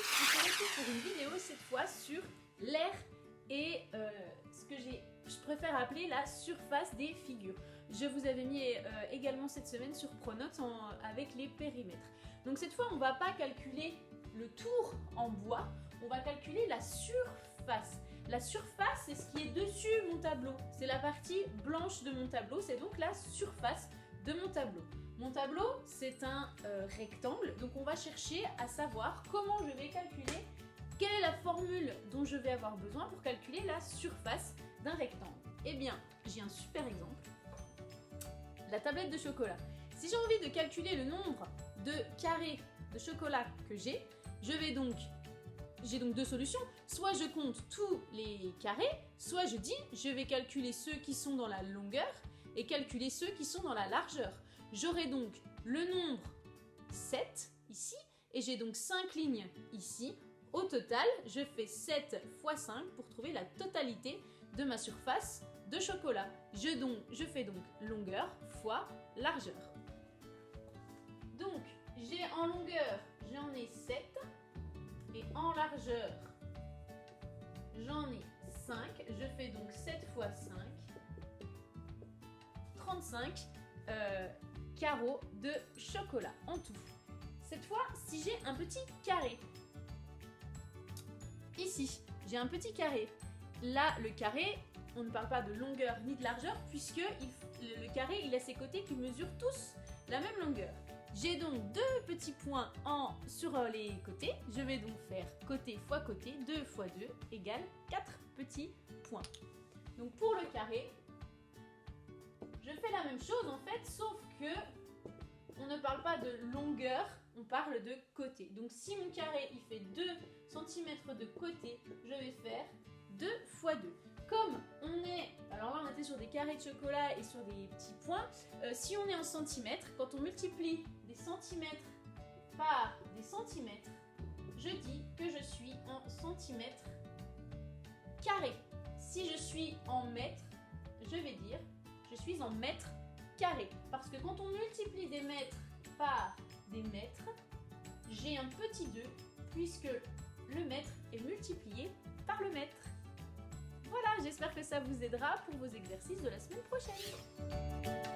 on se retrouve pour une vidéo cette fois sur l'air et ce que je préfère appeler la surface des figures. Je vous avais mis également cette semaine sur Pronote avec les périmètres. Donc cette fois on ne va pas calculer le tour en bois, on va calculer la surface. La surface c'est ce qui est dessus mon tableau, c'est la partie blanche de mon tableau, c'est donc la surface de mon tableau. Mon tableau, c'est un rectangle, donc on va chercher à savoir comment je vais calculer, quelle est la formule dont je vais avoir besoin pour calculer la surface d'un rectangle. Eh bien, j'ai un super exemple, la tablette de chocolat. Si j'ai envie de calculer le nombre de carrés de chocolat que j'ai donc deux solutions. Soit je compte tous les carrés, soit je dis je vais calculer ceux qui sont dans la longueur et calculer ceux qui sont dans la largeur. J'aurai donc le nombre 7 ici et j'ai donc 5 lignes ici. Au total, je fais 7 fois 5 pour trouver la totalité de ma surface de chocolat. Je fais donc longueur fois largeur. Donc, j'ai en longueur, j'en ai 7 et en largeur, j'en ai 5. Je fais donc 7 fois 5, 35 carreaux de chocolat en tout. Cette fois, si j'ai un petit carré, ici, j'ai un petit carré. Là, le carré, on ne parle pas de longueur ni de largeur puisque le carré, il a ses côtés qui mesurent tous la même longueur. J'ai donc deux petits points sur les côtés. Je vais donc faire côté fois côté, 2 fois 2 égale 4 petits points. Donc pour le carré, je fais la même chose en fait, sauf que on ne parle pas de longueur, on parle de côté. Donc si mon carré il fait 2 cm de côté, je vais faire 2 fois 2. Comme alors là on était sur des carrés de chocolat et sur des petits points, si on est en centimètres, quand on multiplie des centimètres par des centimètres, je dis que je suis en centimètres carrés. Si je suis en mètres, je vais dire je suis en mètres carrés. Parce que quand on multiplie des mètres par des mètres, j'ai un petit 2 puisque le mètre est multiplié par le mètre. Voilà, j'espère que ça vous aidera pour vos exercices de la semaine prochaine.